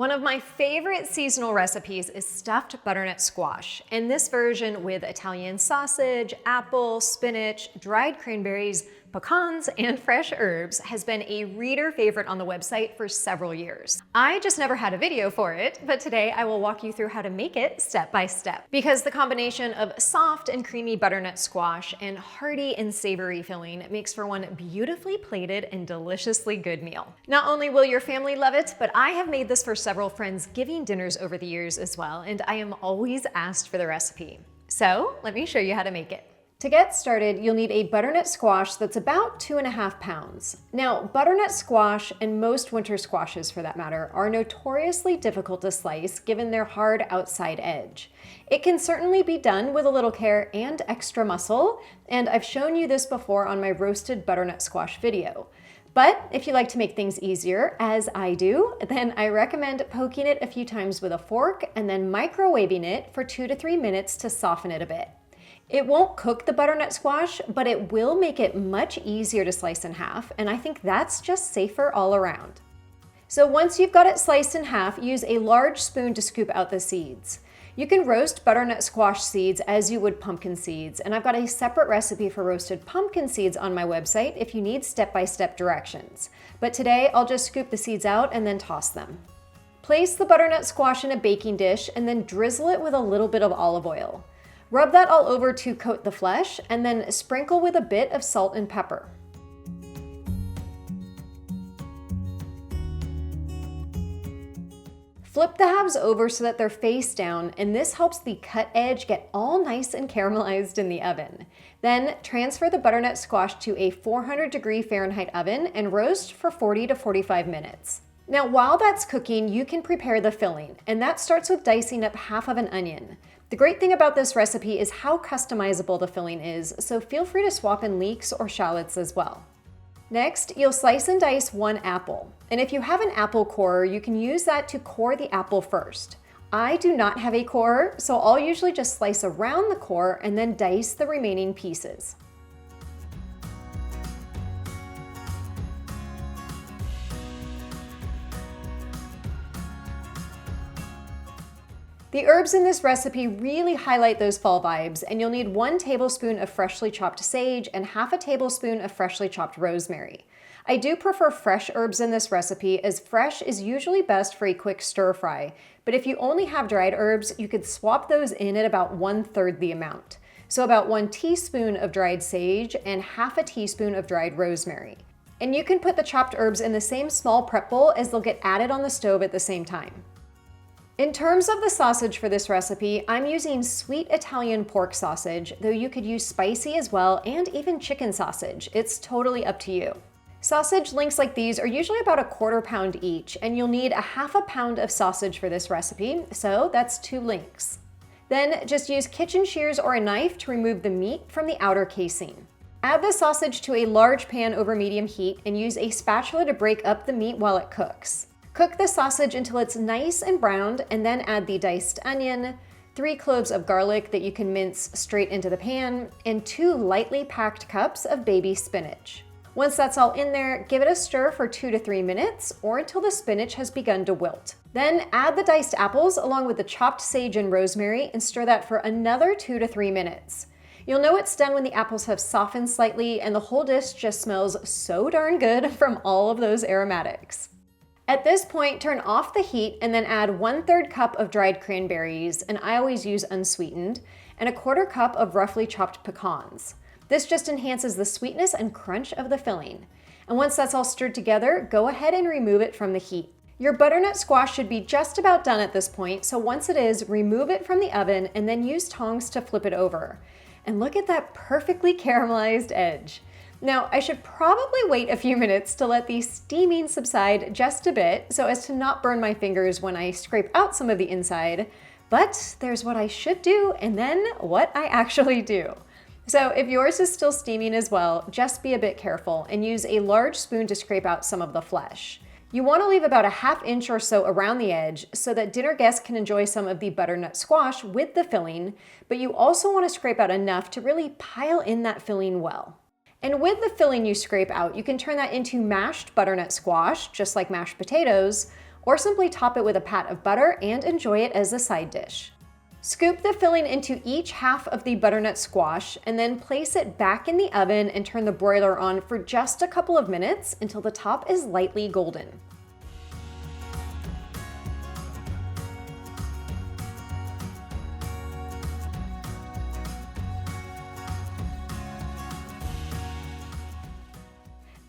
One of my favorite seasonal recipes is stuffed butternut squash, and this version with Italian sausage, apple, spinach, dried cranberries, pecans, and fresh herbs has been a reader favorite on the website for several years. I just never had a video for it, but today I will walk you through how to make it step by step. Because the combination of soft and creamy butternut squash and hearty and savory filling makes for one beautifully plated and deliciously good meal. Not only will your family love it, but I have made this for several Friendsgiving dinners over the years as well, and I am always asked for the recipe. So let me show you how to make it. To get started, you'll need a butternut squash that's about 2.5 pounds. Now, butternut squash, and most winter squashes for that matter, are notoriously difficult to slice given their hard outside edge. It can certainly be done with a little care and extra muscle, and I've shown you this before on my roasted butternut squash video. But if you like to make things easier, as I do, then I recommend poking it a few times with a fork and then microwaving it for 2 to 3 minutes to soften it a bit. It won't cook the butternut squash, but it will make it much easier to slice in half, and I think that's just safer all around. So once you've got it sliced in half, use a large spoon to scoop out the seeds. You can roast butternut squash seeds as you would pumpkin seeds, and I've got a separate recipe for roasted pumpkin seeds on my website if you need step-by-step directions. But today I'll just scoop the seeds out and then toss them. Place the butternut squash in a baking dish and then drizzle it with a little bit of olive oil. Rub that all over to coat the flesh and then sprinkle with a bit of salt and pepper. Flip the halves over so that they're face down, and this helps the cut edge get all nice and caramelized in the oven. Then transfer the butternut squash to a 400-degree Fahrenheit oven and roast for 40 to 45 minutes. Now, while that's cooking, you can prepare the filling, and that starts with dicing up half of an onion. The great thing about this recipe is how customizable the filling is, so feel free to swap in leeks or shallots as well. Next, you'll slice and dice 1 apple. And if you have an apple corer, you can use that to core the apple first. I do not have a corer, so I'll usually just slice around the core and then dice the remaining pieces. The herbs in this recipe really highlight those fall vibes, and you'll need 1 tablespoon of freshly chopped sage and half a tablespoon of freshly chopped rosemary. I do prefer fresh herbs in this recipe, as fresh is usually best for a quick stir fry, but if you only have dried herbs, you could swap those in at about 1/3 the amount. So about 1 teaspoon of dried sage and half a teaspoon of dried rosemary. And you can put the chopped herbs in the same small prep bowl as they'll get added on the stove at the same time. In terms of the sausage for this recipe, I'm using sweet Italian pork sausage, though you could use spicy as well, and even chicken sausage. It's totally up to you. Sausage links like these are usually about 1/4 pound each, and you'll need 1/2 pound of sausage for this recipe, so that's 2 links. Then just use kitchen shears or a knife to remove the meat from the outer casing. Add the sausage to a large pan over medium heat and use a spatula to break up the meat while it cooks. Cook the sausage until it's nice and browned, and then add the diced onion, 3 cloves of garlic that you can mince straight into the pan, and 2 lightly packed cups of baby spinach. Once that's all in there, give it a stir for 2 to 3 minutes, or until the spinach has begun to wilt. Then add the diced apples along with the chopped sage and rosemary and stir that for another 2 to 3 minutes. You'll know it's done when the apples have softened slightly and the whole dish just smells so darn good from all of those aromatics. At this point, turn off the heat and then add 1/3 cup of dried cranberries, and I always use unsweetened, and 1/4 cup of roughly chopped pecans. This just enhances the sweetness and crunch of the filling. And once that's all stirred together, go ahead and remove it from the heat. Your butternut squash should be just about done at this point, so once it is, remove it from the oven and then use tongs to flip it over. And look at that perfectly caramelized edge. Now, I should probably wait a few minutes to let the steaming subside just a bit so as to not burn my fingers when I scrape out some of the inside, but there's what I should do and then what I actually do. So if yours is still steaming as well, just be a bit careful and use a large spoon to scrape out some of the flesh. You want to leave about 1/2 inch or so around the edge so that dinner guests can enjoy some of the butternut squash with the filling, but you also want to scrape out enough to really pile in that filling well. And with the filling you scrape out, you can turn that into mashed butternut squash, just like mashed potatoes, or simply top it with a pat of butter and enjoy it as a side dish. Scoop the filling into each half of the butternut squash and then place it back in the oven and turn the broiler on for just a couple of minutes until the top is lightly golden.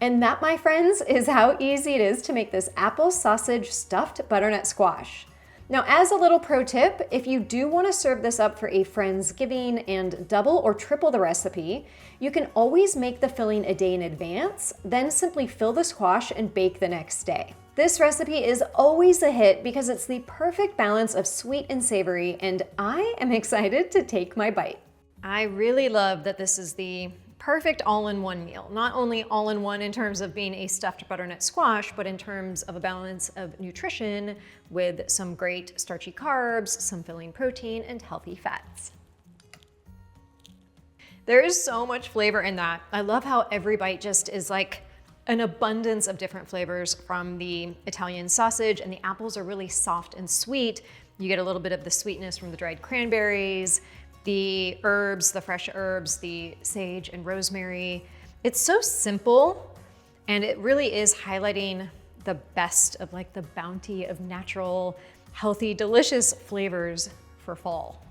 And that, my friends, is how easy it is to make this apple sausage stuffed butternut squash. Now, as a little pro tip, if you do want to serve this up for a Friendsgiving and double or triple the recipe, you can always make the filling a day in advance, then simply fill the squash and bake the next day. This recipe is always a hit because it's the perfect balance of sweet and savory, and I am excited to take my bite. I really love that this is the perfect all-in-one meal. Not only all-in-one in terms of being a stuffed butternut squash, but in terms of a balance of nutrition with some great starchy carbs, some filling protein, and healthy fats. There is so much flavor in that. I love how every bite just is like an abundance of different flavors from the Italian sausage, and the apples are really soft and sweet. You get a little bit of the sweetness from the dried cranberries, the herbs, the fresh herbs, the sage and rosemary. It's so simple, and it really is highlighting the best of like the bounty of natural, healthy, delicious flavors for fall.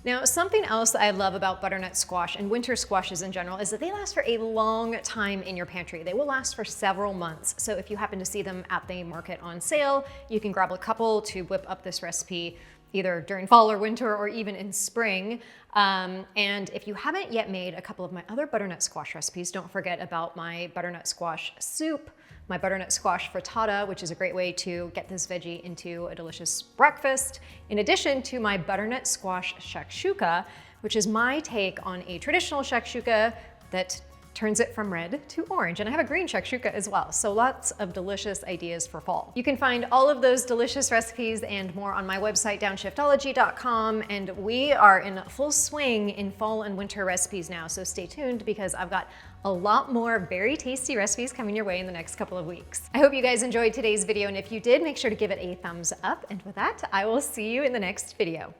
Now, something else that I love about butternut squash and winter squashes in general is that they last for a long time in your pantry. They will last for several months. So if you happen to see them at the market on sale, you can grab a couple to whip up this recipe either during fall or winter or even in spring. And if you haven't yet made a couple of my other butternut squash recipes, don't forget about my butternut squash soup, my butternut squash frittata, which is a great way to get this veggie into a delicious breakfast, in addition to my butternut squash shakshuka, which is my take on a traditional shakshuka that turns it from red to orange. And I have a green shakshuka as well. So lots of delicious ideas for fall. You can find all of those delicious recipes and more on my website, downshiftology.com. And we are in full swing in fall and winter recipes now. So stay tuned because I've got a lot more very tasty recipes coming your way in the next couple of weeks. I hope you guys enjoyed today's video. And if you did, make sure to give it a thumbs up. And with that, I will see you in the next video.